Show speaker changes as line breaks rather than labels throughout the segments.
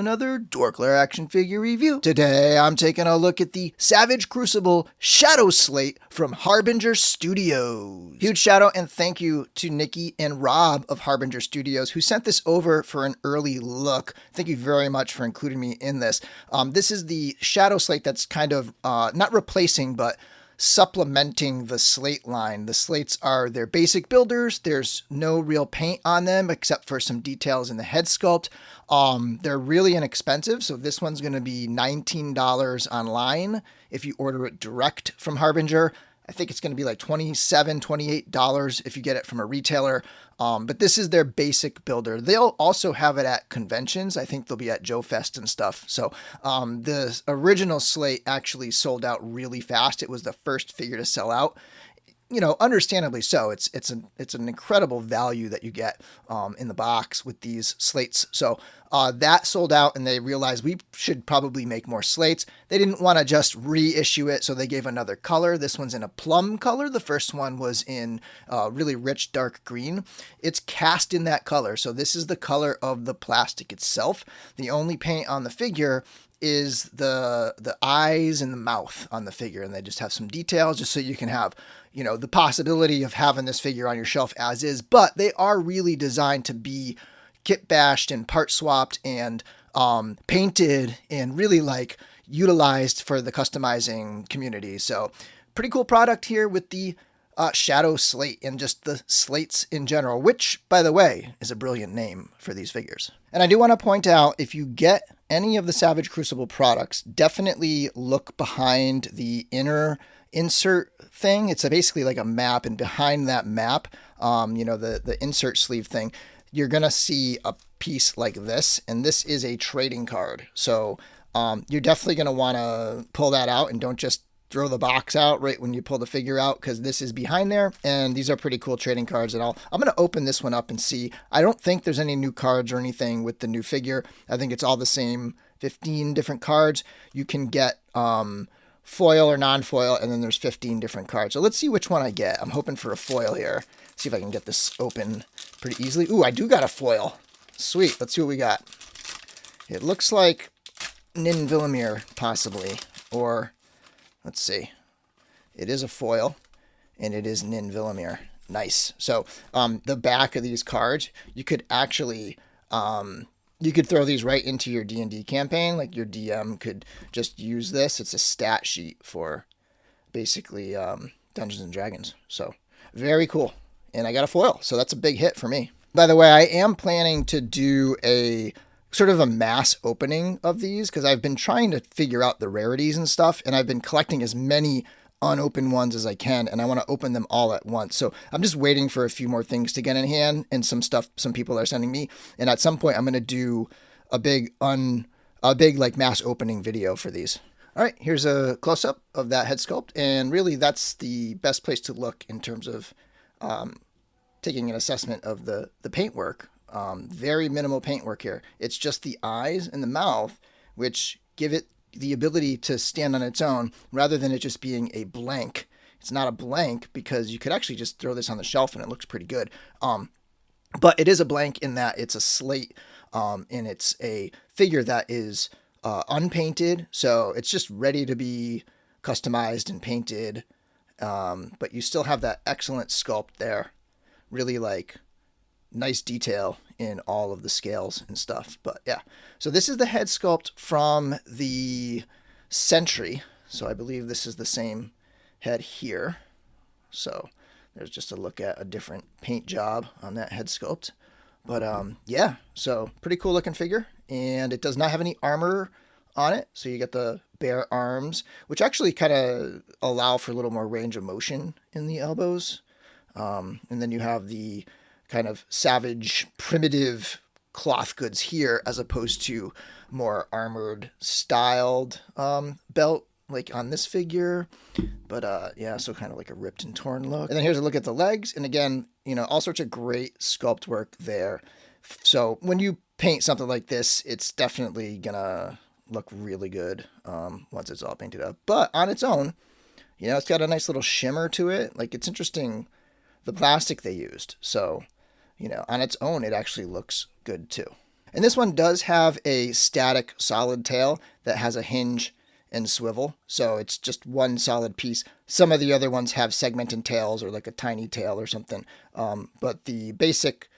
another DorkLair action figure review. Today I'm taking a look at the Savage Crucible Shadow Slate from Harvinger Studios. Huge shout out and thank you to Nikki and Rob of Harvinger Studios who sent this over for an early look. Thank you very much for including me in this. This is the Shadow Slate that's kind of not replacing but supplementing the slate line. The slates are their basic builders. There's no real paint on them except for some details in the head sculpt. They're really inexpensive. So this one's going to be $19 online if you order it direct from Harbinger. I think it's going to be like $27, $28 if you get it from a retailer. But this is their basic builder. They'll also have it at conventions. I think they'll be at Joe Fest and stuff. So the original slate actually sold out really fast. It was the first figure to sell out. You know, understandably so. It's an incredible value that you get in the box with these slates. So that sold out, and they realized we should probably make more slates. They didn't want to just reissue it, so they gave another color. This one's in a plum color. The first one was in really rich dark green. It's cast in that color, so this is the color of the plastic itself. The only paint on the figure is the eyes and the mouth on the figure, and they just have some details just so you can have, you know, the possibility of having this figure on your shelf as is, but they are really designed to be kit bashed and part swapped and painted and really like utilized for the customizing community. So pretty cool product here with the Shadow Slate and just the slates in general, which, by the way, is a brilliant name for these figures. And I do want to point out, if you get any of the Savage Crucible products, definitely look behind the inner insert thing. It's basically like a map, and behind that map, you know, the insert sleeve thing, you're going to see a piece like this, and this is a trading card. So you're definitely going to want to pull that out and don't just throw the box out right when you pull the figure out, because this is behind there, and these are pretty cool trading cards. And I'm going to open this one up and see. I don't think there's any new cards or anything with the new figure. I think it's all the same 15 different cards. You can get foil or non-foil, and then there's 15 different cards. So let's see which one I get. I'm hoping for a foil here. See if I can get this open pretty easily. Ooh, I do got a foil. Sweet. Let's see what we got. It looks like Nin Villamere, possibly, or let's see. It is a foil, and it is Nin Villamere. Nice. So the back of these cards, you could actually you could throw these right into your D&D campaign. Like your DM could just use this. It's a stat sheet for basically Dungeons and Dragons. So very cool. And I got a foil, so that's a big hit for me. By the way, I am planning to do a sort of a mass opening of these because I've been trying to figure out the rarities and stuff, and I've been collecting as many unopened ones as I can, and I want to open them all at once. So I'm just waiting for a few more things to get in hand and some stuff some people are sending me, and at some point I'm going to do a big like mass opening video for these. All right, here's a close-up of that head sculpt, and really that's the best place to look in terms of taking an assessment of the paintwork. Very minimal paintwork here. It's just the eyes and the mouth, which give it the ability to stand on its own rather than it just being a blank. It's not a blank because you could actually just throw this on the shelf and it looks pretty good. But it is a blank in that it's a slate, and it's a figure that is unpainted. So it's just ready to be customized and painted. But you still have that excellent sculpt there. Really like nice detail in all of the scales and stuff. But yeah, so this is the head sculpt from the Sentry. So I believe this is the same head here. So there's just a look at a different paint job on that head sculpt. But yeah, so pretty cool looking figure, and it does not have any armor on it. So you get the bare arms, which actually kind of allow for a little more range of motion in the elbows. And then you have the kind of savage, primitive cloth goods here, as opposed to more armored, styled belt, like on this figure. But yeah, so kind of like a ripped and torn look. And then here's a look at the legs. And again, you know, all sorts of great sculpt work there. So when you paint something like this, it's definitely gonna look really good once it's all painted up. But on its own, you know, it's got a nice little shimmer to it. Like, it's interesting, the plastic they used. So, you know, on its own, it actually looks good too. And this one does have a static solid tail that has a hinge and swivel, so it's just one solid piece. Some of the other ones have segmented tails or like a tiny tail or something, but the basic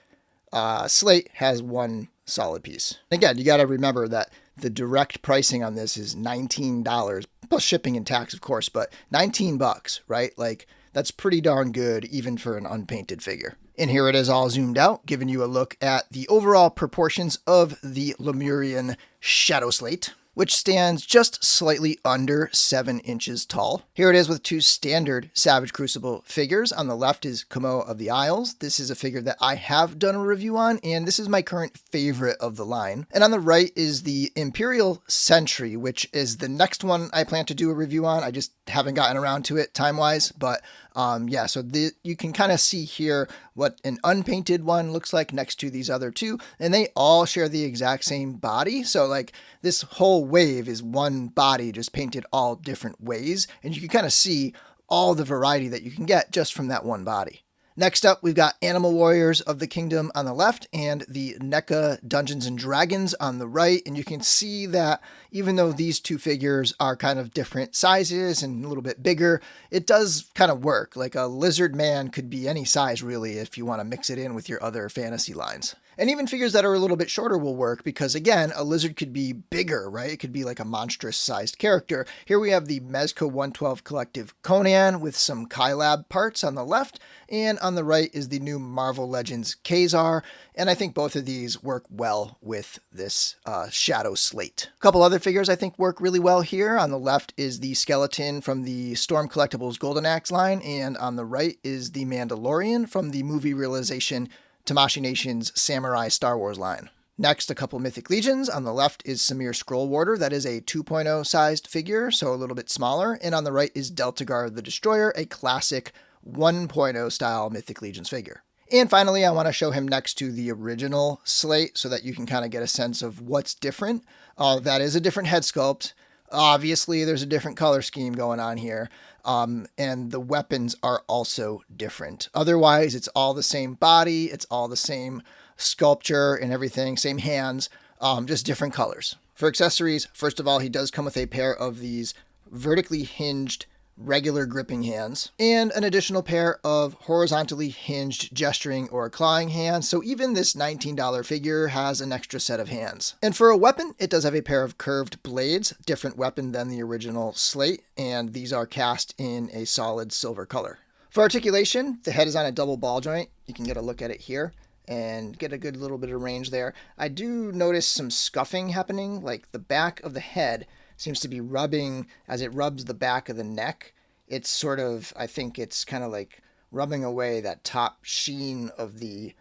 Slate has one solid piece. Again, you got to remember that the direct pricing on this is $19 plus shipping and tax, of course, but $19, right? Like, that's pretty darn good even for an unpainted figure. And here it is all zoomed out, giving you a look at the overall proportions of the Lemurian Shadow Slate, which stands just slightly under 7 inches tall. Here it is with two standard Savage Crucible figures. On the left is Como of the Isles. This is a figure that I have done a review on, and this is my current favorite of the line. And on the right is the Imperial Sentry, which is the next one I plan to do a review on. I just haven't gotten around to it time-wise, but yeah, so you can kind of see here what an unpainted one looks like next to these other two, and they all share the exact same body. So like this whole wave is one body just painted all different ways, and you can kind of see all the variety that you can get just from that one body. Next up, we've got Animal Warriors of the Kingdom on the left and the NECA Dungeons and Dragons on the right. And you can see that even though these two figures are kind of different sizes and a little bit bigger, it does kind of work. Like a lizard man could be any size really if you want to mix it in with your other fantasy lines. And even figures that are a little bit shorter will work because, again, a lizard could be bigger, right? It could be like a monstrous-sized character. Here we have the Mezco 112 Collective Conan with some Kylab parts on the left, and on the right is the new Marvel Legends Kazar, and I think both of these work well with this Shadow Slate. A couple other figures I think work really well here. On the left is the skeleton from the Storm Collectibles Golden Axe line, and on the right is the Mandalorian from the movie realization Tamashii Nation's Samurai Star Wars line. Next, a couple Mythic Legions. On the left is Samir Scroll Warder. That is a 2.0 sized figure, so a little bit smaller. And on the right is Deltagar the Destroyer, a classic 1.0 style Mythic Legions figure. And finally, I want to show him next to the original Slate so that you can kind of get a sense of what's different. That is a different head sculpt. Obviously, there's a different color scheme going on here. And the weapons are also different. Otherwise, it's all the same body, it's all the same sculpture and everything, same hands, just different colors. For accessories, first of all, he does come with a pair of these vertically hinged regular gripping hands, and an additional pair of horizontally hinged gesturing or clawing hands, so even this $19 figure has an extra set of hands. And for a weapon, it does have a pair of curved blades, different weapon than the original Slate, and these are cast in a solid silver color. For articulation, the head is on a double ball joint. You can get a look at it here and get a good little bit of range there. I do notice some scuffing happening, like the back of the head seems to be rubbing as it rubs the back of the neck. It's sort of, I think it's kind of like rubbing away that top sheen of the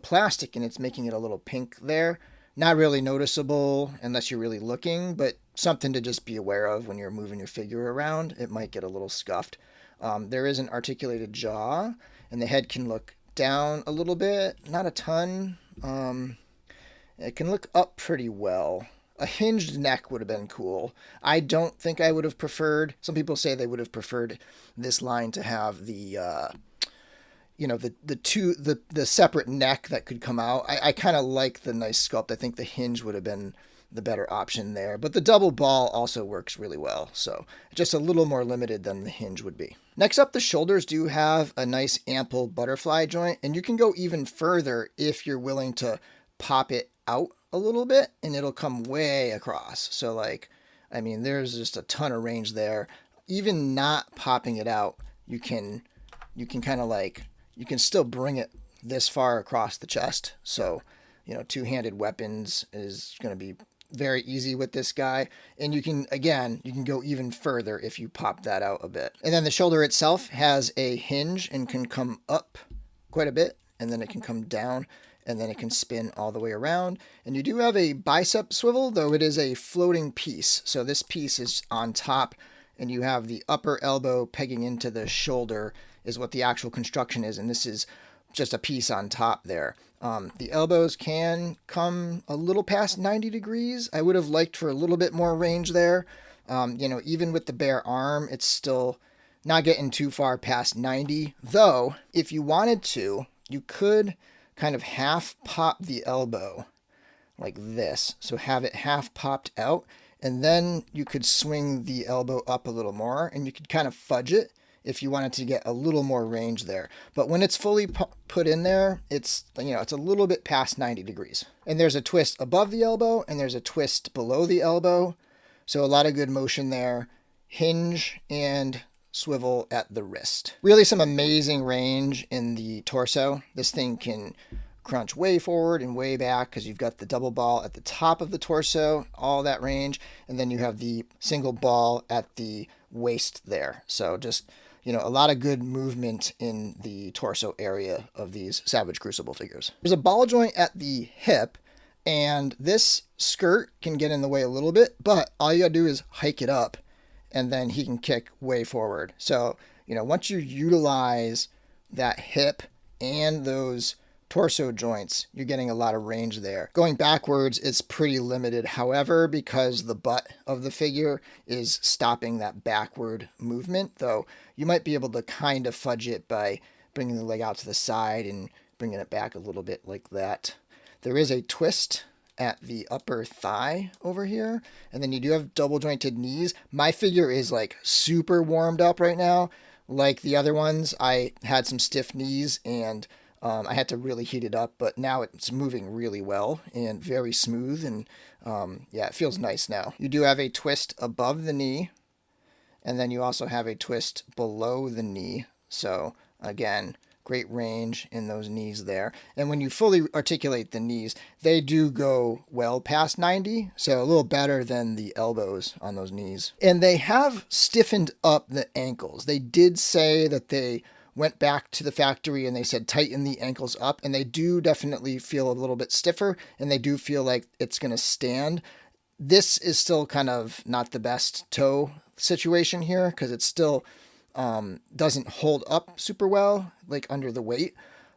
plastic, and it's making it a little pink there. Not really noticeable unless you're really looking, but something to just be aware of when you're moving your figure around. It might get a little scuffed. There is an articulated jaw, and the head can look down a little bit, not a ton. It can look up pretty well. A hinged neck would have been cool. I don't think I would have preferred, some people say they would have preferred this line to have the separate neck that could come out. I kind of like the nice sculpt. I think the hinge would have been the better option there, but the double ball also works really well. So just a little more limited than the hinge would be. Next up, the shoulders do have a nice ample butterfly joint, and you can go even further if you're willing to pop it out a little bit and it'll come way across. So like, I mean, there's just a ton of range there. Even not popping it out, you can kind of like, you can still bring it this far across the chest. So, two-handed weapons is going to be very easy with this guy. And you can go even further if you pop that out a bit. And then the shoulder itself has a hinge and can come up quite a bit, and then it can come down, and then it can spin all the way around. And you do have a bicep swivel, though it is a floating piece. So this piece is on top, and you have the upper elbow pegging into the shoulder is what the actual construction is. And this is just a piece on top there. The elbows can come a little past 90 degrees. I would have liked for a little bit more range there. Even with the bare arm, it's still not getting too far past 90. Though, if you wanted to, you could kind of half pop the elbow like this. So have it half popped out, and then you could swing the elbow up a little more, and you could kind of fudge it if you wanted to get a little more range there. But when it's fully put in there, it's, you know, it's a little bit past 90 degrees. And there's a twist above the elbow and there's a twist below the elbow. So a lot of good motion there. Hinge and swivel at the wrist. Really some amazing range in the torso. This thing can crunch way forward and way back because you've got the double ball at the top of the torso, all that range, and then you have the single ball at the waist there. So just, you know, a lot of good movement in the torso area of these Savage Crucible figures. There's a ball joint at the hip, and this skirt can get in the way a little bit, but all you gotta do is hike it up, and then he can kick way forward. So, you know, once you utilize that hip and those torso joints, you're getting a lot of range there. Going backwards is pretty limited, however, because the butt of the figure is stopping that backward movement, though you might be able to kind of fudge it by bringing the leg out to the side and bringing it back a little bit like that. There is a twist at the upper thigh over here, and then you do have double jointed knees. My figure is like super warmed up right now. Like the other ones, I had some stiff knees and I had to really heat it up, but now it's moving really well and very smooth, and yeah, it feels nice now. You do have a twist above the knee, and then you also have a twist below the knee. So again, great range in those knees there. And when you fully articulate the knees, they do go well past 90, so a little better than the elbows on those knees. And they have stiffened up the ankles. They did say that they went back to the factory and they said tighten the ankles up, and they do definitely feel a little bit stiffer, and they do feel like it's going to stand. This is still kind of not the best toe situation here because it still doesn't hold up super well, like under the weight,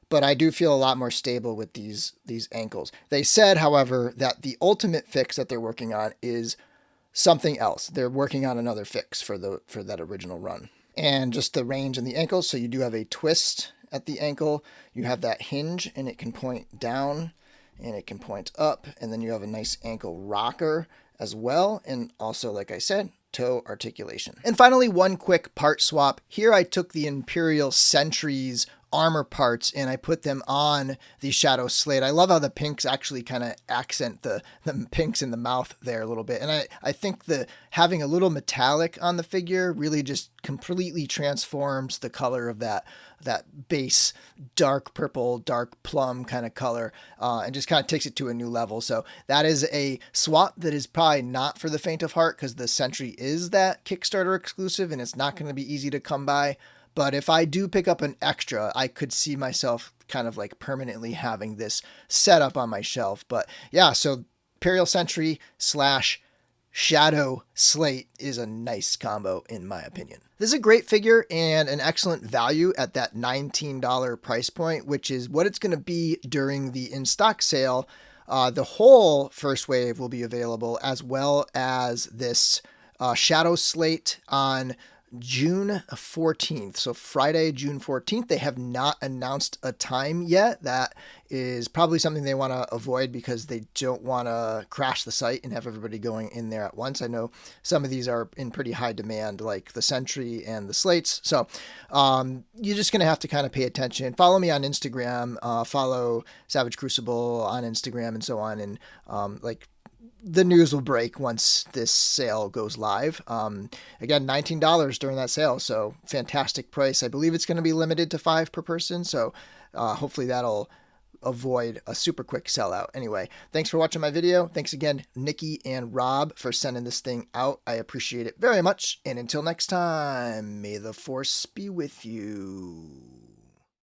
but I do feel a lot more stable with these ankles. They said, however, that the ultimate fix that they're working on is something else. They're working on another fix for that original run. And just the range in the ankles. So you do have a twist at the ankle. You have that hinge, and it can point down and it can point up. And then you have a nice ankle rocker as well. And also, like I said, toe articulation. And finally, one quick part swap. Here I took the Imperial Sentry's armor parts and I put them on the Shadow Slate. I love how the pinks actually kind of accent the pinks in the mouth there a little bit. And I think the having a little metallic on the figure really just completely transforms the color of that base dark purple, dark plum kind of color, and just kind of takes it to a new level. So that is a swap that is probably not for the faint of heart because the Sentry is that Kickstarter exclusive and it's not going to be easy to come by. But if I do pick up an extra, I could see myself kind of like permanently having this set up on my shelf. But yeah, so Imperial Sentry / Shadow Slate is a nice combo in my opinion. This is a great figure and an excellent value at that $19 price point, which is what it's going to be during the in-stock sale. The whole first wave will be available, as well as this Shadow Slate on June 14th. So Friday, June 14th. They have not announced a time yet. That is probably something they want to avoid because they don't want to crash the site and have everybody going in there at once. I know some of these are in pretty high demand, like the Sentry and the Slates. So you're just going to have to kind of pay attention. Follow me on Instagram, follow Savage Crucible on Instagram and so on. And the news will break once this sale goes live. Again, $19 during that sale, so fantastic price. I believe it's going to be limited to 5 per person, so hopefully that'll avoid a super quick sellout. Anyway, thanks for watching my video. Thanks again, Nikki and Rob, for sending this thing out. I appreciate it very much, and until next time, may the Force be with you.